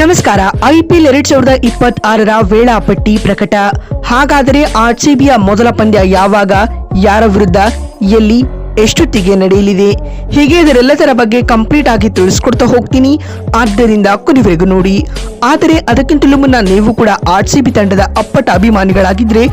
ನಮಸ್ಕಾರ. ಐಪಿಎಲ್ 2026ರ ವೇಳಾಪಟ್ಟಿ ಪ್ರಕಟ. ಹಾಗಾದರೆ ಆರ್ಸಿಬಿಯ ಮೊದಲ ಪಂದ್ಯ ಯಾವಾಗ, ಯಾರ ವಿರುದ್ಧ, ಎಲ್ಲಿ, ಎಷ್ಟೊತ್ತಿಗೆ ನಡೆಯಲಿದೆ? ಹೀಗೆ ಇದರೆಲ್ಲದರ ಬಗ್ಗೆ ಕಂಪ್ಲೀಟ್ ಆಗಿ ತಿಳಿಸ್ಕೊಡ್ತಾ ಹೋಗ್ತೀನಿ. ಆದ್ದರಿಂದ ಕೊನೆವರೆಗೂ ನೋಡಿ. ಆದರೆ ಅದಕ್ಕಿಂತಲೂ ಮುನ್ನ ನೀವು ಕೂಡ ಆರ್ಸಿಬಿ ತಂಡದ ಅಪ್ಪಟ ಅಭಿಮಾನಿಗಳಾಗಿದ್ರೆ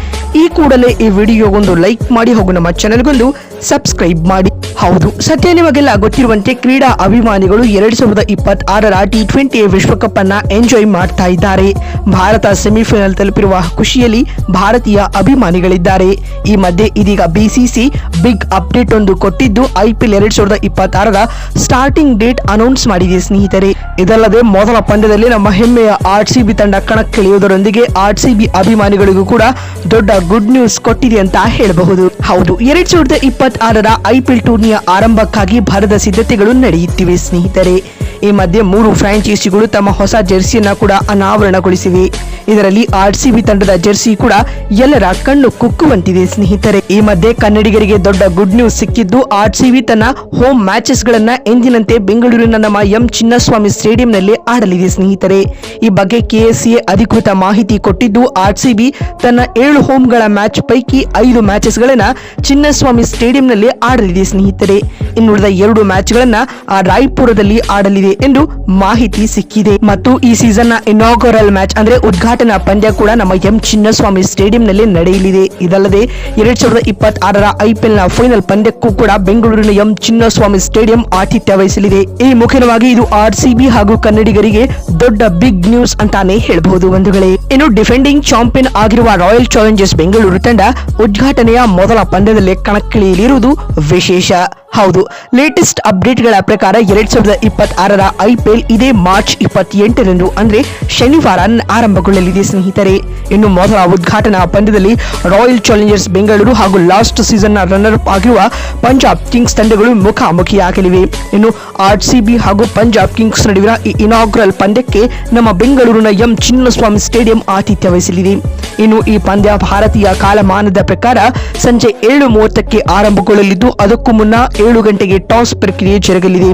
ಈ ಕೂಡಲೇ ಈ ವಿಡಿಯೋಗೊಂದು ಲೈಕ್ ಮಾಡಿ ಹಾಗೂ ನಮ್ಮ ಚಾನೆಲ್ಗೊಂದು ಸಬ್ಸ್ಕ್ರೈಬ್ ಮಾಡಿ. ಹೌದು, ಸದ್ಯ ನಿಮಗೆಲ್ಲ ಗೊತ್ತಿರುವಂತೆ ಕ್ರೀಡಾ ಅಭಿಮಾನಿಗಳು 2026ರ T20 ವಿಶ್ವಕಪ್ ಅನ್ನ ಎಂಜಾಯ್ ಮಾಡ್ತಾ ಇದ್ದಾರೆ. ಭಾರತ ಸೆಮಿಫೈನಲ್ ತಲುಪಿರುವ ಖುಷಿಯಲ್ಲಿ ಭಾರತೀಯ ಅಭಿಮಾನಿಗಳಿದ್ದಾರೆ. ಈ ಮಧ್ಯೆ ಇದೀಗ ಬಿಸಿಸಿ ಬಿಗ್ ಅಪ್ಡೇಟ್ ಒಂದು ಕೊಟ್ಟಿದ್ದು ಐಪಿಎಲ್ 2026ರ ಸ್ಟಾರ್ಟಿಂಗ್ ಡೇಟ್ ಅನೌನ್ಸ್ ಮಾಡಿದೆ ಸ್ನೇಹಿತರೆ. ಇದಲ್ಲದೆ ಮೊದಲ ಪಂದ್ಯದಲ್ಲಿ ನಮ್ಮ ಹೆಮ್ಮೆಯ ಆರ್ಸಿಬಿ ತಂಡ ಕಣಕ್ಕಿಳಿಯುವುದರೊಂದಿಗೆ ಆರ್ಸಿಬಿ ಅಭಿಮಾನಿಗಳಿಗೂ ಕೂಡ ದೊಡ್ಡ ಗುಡ್ ನ್ಯೂಸ್ ಕೊಟ್ಟಿದೆ ಅಂತ ಹೇಳಬಹುದು. ಹೌದು, 2026ರ ಐಪಿಎಲ್ ಟೂರ್ನಿಯ ಆರಂಭಕ್ಕಾಗಿ ಭರದ ಸಿದ್ಧತೆಗಳು ನಡೆಯುತ್ತಿವೆ ಸ್ನೇಹಿತರೆ. ಈ ಮಧ್ಯೆ 3 ಫ್ರಾಂಚೈಸಿಗಳು ತಮ್ಮ ಹೊಸ ಜೆರ್ಸಿಯನ್ನ ಕೂಡ ಅನಾವರಣಗೊಳಿಸಿವೆ. ಇದರಲ್ಲಿ ಆರ್ಸಿಬಿ ತಂಡದ ಜೆರ್ಸಿ ಕೂಡ ಎಲ್ಲರ ಕಣ್ಣು ಕುಕ್ಕುವಂತಿದೆ ಸ್ನೇಹಿತರೆ. ಈ ಮಧ್ಯೆ ಕನ್ನಡಿಗರಿಗೆ ದೊಡ್ಡ ಗುಡ್ ನ್ಯೂಸ್ ಸಿಕ್ಕಿದ್ದು ಆರ್ಸಿಬಿ ತನ್ನ ಹೋಮ್ ಮ್ಯಾಚಸ್ ಗಳನ್ನ ಎಂದಿನಂತೆ ಬೆಂಗಳೂರಿನ ನಮ್ಮ ಎಂ ಚಿನ್ನಸ್ವಾಮಿ ಸ್ಟೇಡಿಯಂನಲ್ಲಿ ಆಡಲಿದೆ ಸ್ನೇಹಿತರೆ. ಈ ಬಗ್ಗೆ ಕೆಎಸ್ಸಿಎ ಅಧಿಕೃತ ಮಾಹಿತಿ ಕೊಟ್ಟಿದ್ದು ಆರ್ಸಿಬಿ ತನ್ನ 7 ಹೋಮ್ಗಳ ಮ್ಯಾಚ್ ಪೈಕಿ 5 ಮ್ಯಾಚಸ್ ಗಳನ್ನ ಚಿನ್ನಸ್ವಾಮಿ ಸ್ಟೇಡಿಯಂನಲ್ಲಿ ಆಡಲಿದೆ ಸ್ನೇಹಿತರೆ. ಇನ್ನುಳಿದ 2 ಮ್ಯಾಚ್ ಗಳನ್ನ ರಾಯ್ಪುರದಲ್ಲಿ ಆಡಲಿದೆ ಎಂದು ಮಾಹಿತಿ ಸಿಕ್ಕಿದೆ. ಮತ್ತು ಈ ಸೀಸನ್ ನ ಇನಾಗರಲ್ ಮ್ಯಾಚ್ ಅಂದ್ರೆ ಉದ್ಘಾಟನಾ ಪಂದ್ಯ ಕೂಡ ನಮ್ಮ ಎಂ ಚಿನ್ನಸ್ವಾಮಿ ಸ್ಟೇಡಿಯಂನಲ್ಲಿ ನಡೆಯಲಿದೆ. ಇದಲ್ಲದೆ 2026ರ ಐಪಿಎಲ್ ನ ಫೈನಲ್ ಪಂದ್ಯಕ್ಕೂ ಕೂಡ ಬೆಂಗಳೂರಿನ ಎಂ ಚಿನ್ನಸ್ವಾಮಿ ಸ್ಟೇಡಿಯಂ ಆತಿಥ್ಯ ವಹಿಸಲಿದೆ. ಈ ಮುಖ್ಯವಾಗಿ ಇದು ಆರ್ಸಿಬಿ ಹಾಗೂ ಕನ್ನಡಿಗರಿಗೆ ದೊಡ್ಡ ಬಿಗ್ ನ್ಯೂಸ್ ಅಂತಾನೆ ಹೇಳಬಹುದು ಬಂಧುಗಳೇ. ಇನ್ನು ಡಿಫೆಂಡಿಂಗ್ ಚಾಂಪಿಯನ್ ಆಗಿರುವ ರಾಯಲ್ ಚಾಲೆಂಜರ್ಸ್ ಬೆಂಗಳೂರು ತಂಡ ಉದ್ಘಾಟನೆಯ ಮೊದಲ ಪಂದ್ಯದಲ್ಲಿ ಕಣಕ್ಕಿಳಿಯಲಿರುವುದು ವಿಶೇಷ. ಹೌದು, ಲೇಟೆಸ್ಟ್ ಅಪ್ಡೇಟ್ಗಳ ಪ್ರಕಾರ 2026ರ ಐಪಿಎಲ್ ಇದೇ ಮಾರ್ಚ್ 28ರಂದು ಅಂದ್ರೆ ಶನಿವಾರ ಆರಂಭಗೊಳ್ಳಲಿದೆ ಸ್ನೇಹಿತರೆ. ಇನ್ನು ಮೊದಲ ಉದ್ಘಾಟನಾ ಪಂದ್ಯದಲ್ಲಿ ರಾಯಲ್ ಚಾಲೆಂಜರ್ಸ್ ಬೆಂಗಳೂರು ಹಾಗೂ ಲಾಸ್ಟ್ ಸೀಸನ್ ನ ರನ್ನರ್ ಅಪ್ ಆಗಿರುವ ಪಂಜಾಬ್ ಕಿಂಗ್ಸ್ ತಂಡಗಳು ಮುಖಾಮುಖಿಯಾಗಲಿವೆ. ಇನ್ನು ಆರ್ಸಿಬಿ ಹಾಗೂ ಪಂಜಾಬ್ ಕಿಂಗ್ಸ್ ನಡುವಿನ ಈ ಇನಾಗ್ರಲ್ ಪಂದ್ಯಕ್ಕೆ ನಮ್ಮ ಬೆಂಗಳೂರಿನ ಎಂ ಚಿನ್ನಸ್ವಾಮಿ ಸ್ಟೇಡಿಯಂ ಆತಿಥ್ಯ ವಹಿಸಲಿದೆ. ಇನ್ನು ಈ ಪಂದ್ಯ ಭಾರತೀಯ ಕಾಲಮಾನದ ಪ್ರಕಾರ ಸಂಜೆ 7:30ಕ್ಕೆ ಆರಂಭಗೊಳ್ಳಲಿದ್ದು ಅದಕ್ಕೂ ಮುನ್ನ 7 ಗಂಟೆಗೆ ಟಾಸ್ ಪ್ರಕ್ರಿಯೆ ಜರುಗಲಿದೆ.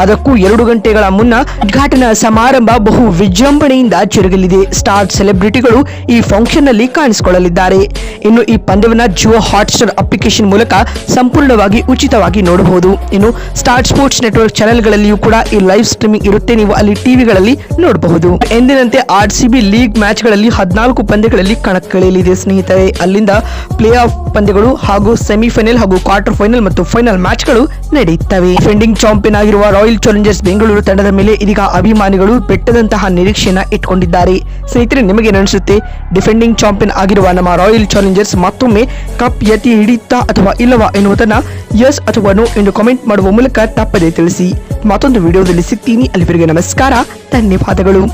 ಅದಕ್ಕೂ 2 ಗಂಟೆಗಳ ಮುನ್ನ ಉದ್ಘಾಟನಾ ಸಮಾರಂಭ ಬಹು ವಿಜೃಂಭಣೆಯಿಂದ ಜರುಗಲಿದೆ. ಸ್ಟಾರ್ ಸೆಲೆಬ್ರಿಟಿಗಳು ಈ ಫಂಕ್ಷನ್ ನಲ್ಲಿ ಕಾಣಿಸಿಕೊಳ್ಳಲಿದ್ದಾರೆ. ಇನ್ನು ಈ ಪಂದ್ಯವನ್ನು ಜಿಯೋ ಹಾಟ್ಸ್ಟಾರ್ ಅಪ್ಲಿಕೇಶನ್ ಮೂಲಕ ಸಂಪೂರ್ಣವಾಗಿ ಉಚಿತವಾಗಿ ನೋಡಬಹುದು. ಇನ್ನು ಸ್ಟಾರ್ ಸ್ಪೋರ್ಟ್ಸ್ ನೆಟ್ವರ್ಕ್ ಚಾನೆಲ್ಗಳಲ್ಲಿಯೂ ಕೂಡ ಈ ಲೈವ್ ಸ್ಟ್ರೀಮಿಂಗ್ ಇರುತ್ತೆ. ನೀವು ಅಲ್ಲಿ ಟಿವಿಗಳಲ್ಲಿ ನೋಡಬಹುದು. ಎಂದಿನಂತೆ ಆರ್ಸಿಬಿ ಲೀಗ್ ಮ್ಯಾಚ್ ಗಳಲ್ಲಿ 14 ಪಂದ್ಯಗಳಲ್ಲಿ ಕಣಕ್ಕಿಳಿಯಲಿದೆ ಸ್ನೇಹಿತರೆ. ಅಲ್ಲಿಂದ ಪ್ಲೇ ಆಫ್ ಪಂದ್ಯಗಳು ಹಾಗೂ ಸೆಮಿಫೈನಲ್ ಹಾಗೂ ಕ್ವಾರ್ಟರ್ ಫೈನಲ್ ಮತ್ತು ಫೈನಲ್ ಮ್ಯಾಚ್ಗಳು ನಡೆಯುತ್ತವೆ. ಡಿಫೆಂಡಿಂಗ್ ಚಾಂಪಿಯನ್ ಆಗಿರುವ ರಾಯಲ್ ಚಾಲೆಂಜರ್ಸ್ ಬೆಂಗಳೂರು ತಂಡದ ಮೇಲೆ ಇದೀಗ ಅಭಿಮಾನಿಗಳು ಬೆಟ್ಟದಂತಹ ನಿರೀಕ್ಷೆಯನ್ನ ಇಟ್ಕೊಂಡಿದ್ದಾರೆ. ಸ್ನೇಹಿತರೆ, ನಿಮಗೆ ಅನಿಸುತ್ತೆ ಡಿಫೆಂಡಿಂಗ್ ಚಾಂಪಿಯನ್ ಆಗಿರುವ ನಮ್ಮ ರಾಯಲ್ ಚಾಲೆಂಜರ್ಸ್ ಮತ್ತೊಮ್ಮೆ ಕಪ್ ಎತ್ತಿ ಹಿಡಿಯುತ್ತಾ ಅಥವಾ ಇಲ್ಲವಾ ಎನ್ನುವುದನ್ನ ಎಸ್ ಅಥವಾ ನೋ ಎಂದು ಕಾಮೆಂಟ್ ಮಾಡುವ ಮೂಲಕ ತಪ್ಪದೇ ತಿಳಿಸಿ. ಮತ್ತೊಂದು ವಿಡಿಯೋದಲ್ಲಿ ಸಿಗ್ತೀನಿ. ಅಲ್ಲಿವರೆಗೆ ನಮಸ್ಕಾರ, ಧನ್ಯವಾದಗಳು.